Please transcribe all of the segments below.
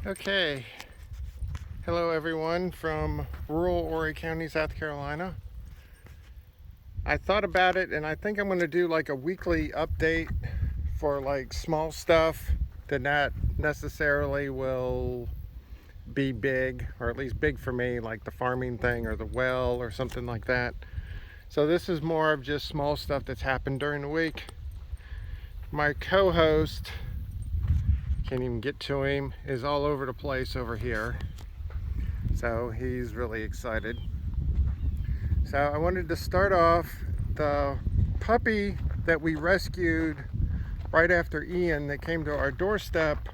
Okay, hello everyone from rural Horry County, South Carolina. I thought about it and I think I'm going to do like a weekly update for like small stuff that not necessarily will be big, or at least big for me, like the farming thing or the well or something like that. So this is more of just small stuff that's happened during the week. My co-host, can't even get to him, is all over the place over here. So he's really excited. So I wanted to start off the puppy that we rescued right after Ian that came to our doorstep.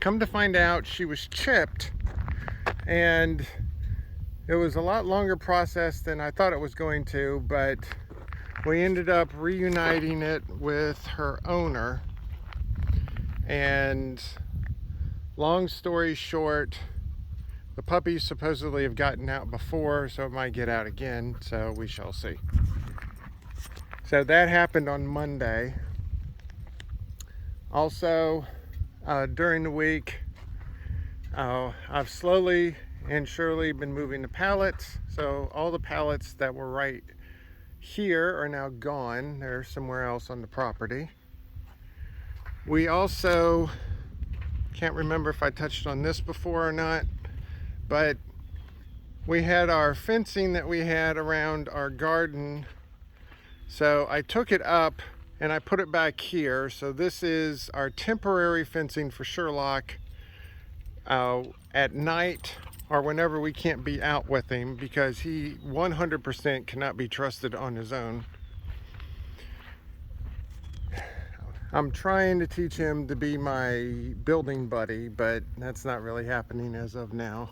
Come to find out, she was chipped, and it was a lot longer process than I thought it was going to, but we ended up reuniting it with her owner. And long story short, the puppies supposedly have gotten out before, so it might get out again, so we shall see. So that happened on Monday. Also, during the week, I've slowly and surely been moving the pallets. So all the pallets that were right here are now gone. They're somewhere else on the property. We also, can't remember if I touched on this before or not, but we had our fencing that we had around our garden. So I took it up and I put it back here. So this is our temporary fencing for Sherlock at night or whenever we can't be out with him, because he 100% cannot be trusted on his own. I'm trying to teach him to be my building buddy, but that's not really happening as of now.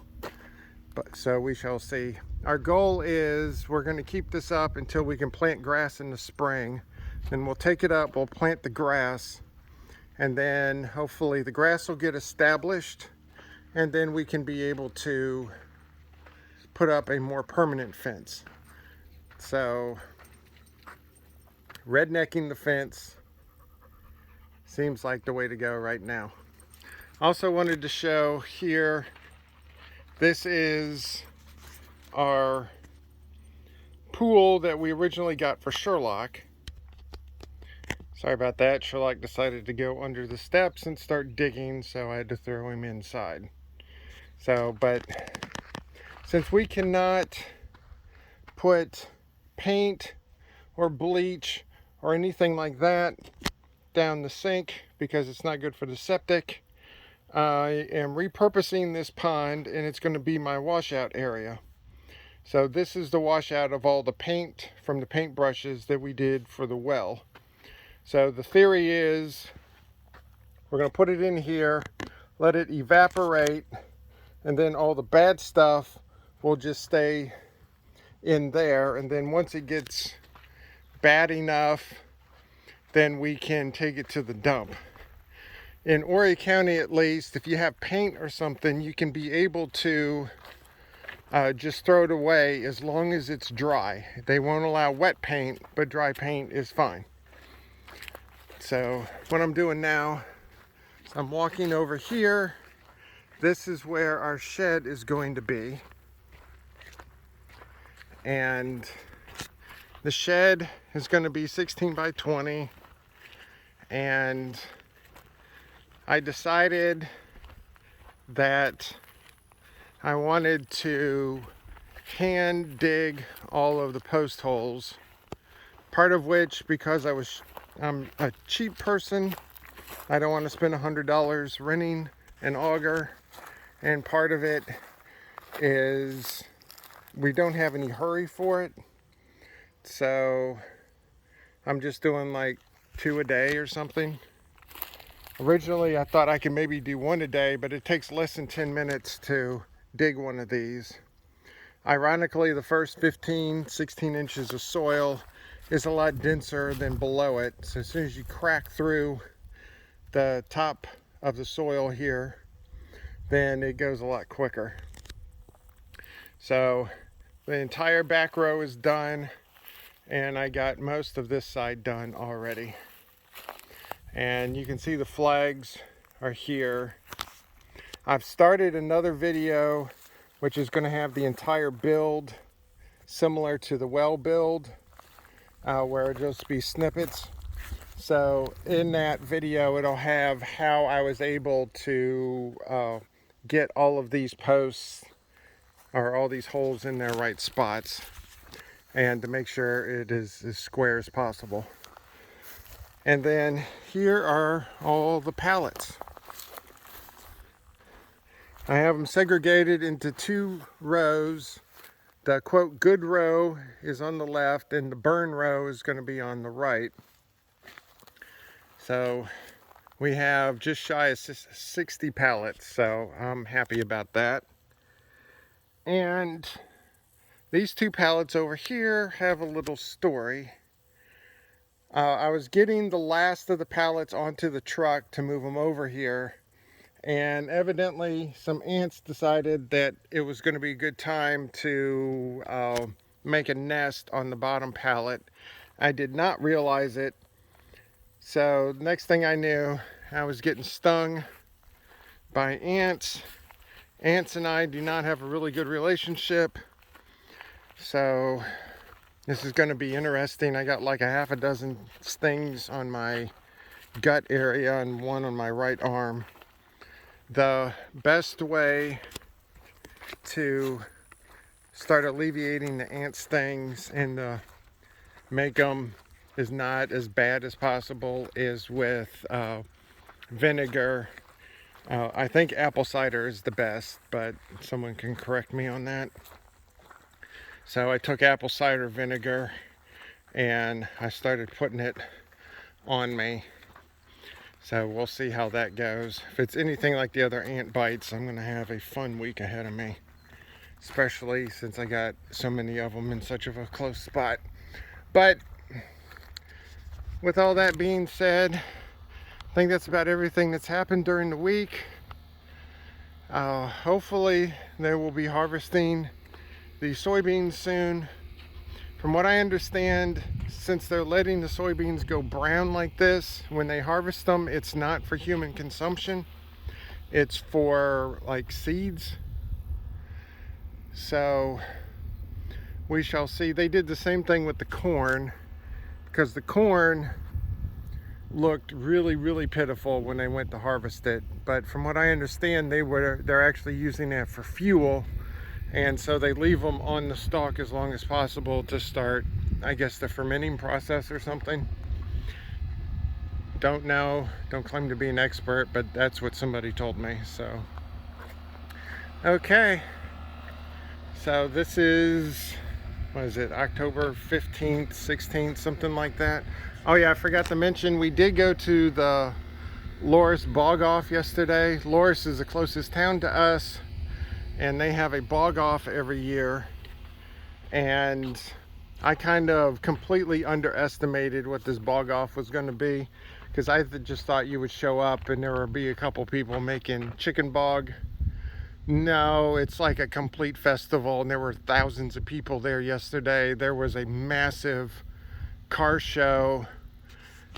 But so we shall see. Our goal is we're going to keep this up until we can plant grass in the spring. Then we'll take it up, we'll plant the grass, and then hopefully the grass will get established, and then we can be able to put up a more permanent fence. So rednecking the fence seems like the way to go right now. Also wanted to show here, this is our pool that we originally got for Sherlock. Sorry about that. Sherlock decided to go under the steps and start digging, so I had to throw him inside. So, but since we cannot put paint or bleach or anything like that down the sink because it's not good for the septic, I am repurposing this pond and it's going to be my washout area. So this is the washout of all the paint from the paint brushes that we did for the well. So the theory is we're going to put it in here, let it evaporate, and then all the bad stuff will just stay in there. And then once it gets bad enough, then we can take it to the dump. In Horry County, at least, if you have paint or something, you can be able to just throw it away as long as it's dry. They won't allow wet paint, but dry paint is fine. So what I'm doing now is I'm walking over here. This is where our shed is going to be. And the shed is going to be 16 by 20. And I decided that I wanted to hand dig all of the post holes. Part of which, because I'm a cheap person, I don't want to spend $100 renting an auger. And part of it is we don't have any hurry for it. So I'm just doing like 2 a day or something. Originally I thought I could maybe do 1 a day, but it takes less than 10 minutes to dig one of these. Ironically, the first 16 inches of soil is a lot denser than below it. So as soon as you crack through the top of the soil here, then it goes a lot quicker. So the entire back row is done, and I got most of this side done already. And you can see the flags are here. I've started another video which is going to have the entire build similar to the well build, where it'll just be snippets. So in that video it'll have how I was able to get all of these posts or all these holes in their right spots, and to make sure it is as square as possible. And then here are all the pallets. I have them segregated into 2 rows. The quote good row is on the left and the burn row is going to be on the right. So we have just shy of 60 pallets, so I'm happy about that. And these 2 pallets over here have a little story. I was getting the last of the pallets onto the truck to move them over here, and evidently some ants decided that it was going to be a good time to make a nest on the bottom pallet. I did not realize it, so next thing I knew, I was getting stung by ants. Ants and I do not have a really good relationship, so this is going to be interesting. I got like a half a dozen stings on my gut area and 1 on my right arm. The best way to start alleviating the ant stings and make them as not as bad as possible is with vinegar. I think apple cider is the best, but someone can correct me on that. So I took apple cider vinegar and I started putting it on me. So we'll see how that goes. If it's anything like the other ant bites, I'm going to have a fun week ahead of me. Especially since I got so many of them in such of a close spot. But with all that being said, I think that's about everything that's happened during the week. Hopefully they will be harvesting the soybeans soon. From what I understand, since they're letting the soybeans go brown like this, when they harvest them, it's not for human consumption. It's for like seeds. So we shall see. They did the same thing with the corn, because the corn looked really pitiful when they went to harvest it. But from what I understand, they're actually using it for fuel. And so they leave them on the stalk as long as possible to start, I guess, the fermenting process or something. Don't know, don't claim to be an expert, but that's what somebody told me. So, okay. So this is, what is it, October 15th, 16th, something like that. Oh yeah, I forgot to mention, we did go to the Loris Bog Off yesterday. Loris is the closest town to us, and they have a bog off every year, and I kind of completely underestimated what this bog off was going to be, because I just thought you would show up and there would be a couple people making chicken bog. No, it's like a complete festival, and there were thousands of people there yesterday. There was a massive car show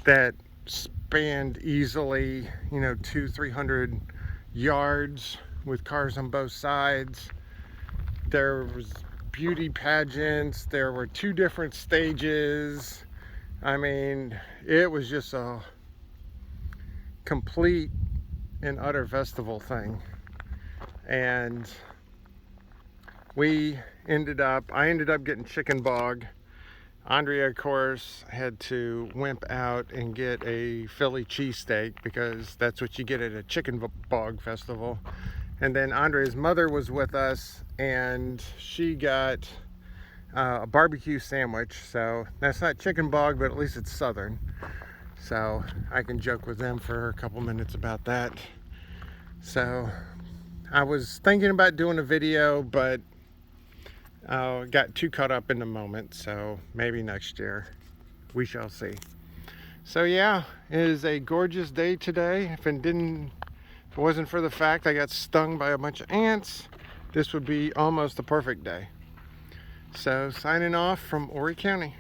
that spanned easily, 200-300 yards, with cars on both sides. There was beauty pageants. There were 2 different stages. I mean, it was just a complete and utter festival thing. And I ended up getting chicken bog. Andrea, of course, had to wimp out and get a Philly cheesesteak, because that's what you get at a chicken bog festival. And then Andrea's mother was with us, and she got a barbecue sandwich. So that's not chicken bog, but at least it's southern. So I can joke with them for a couple minutes about that. So I was thinking about doing a video, but got too caught up in the moment. So maybe next year. We shall see. So yeah, it is a gorgeous day today. If it wasn't for the fact I got stung by a bunch of ants, this would be almost a perfect day. So signing off from Horry County.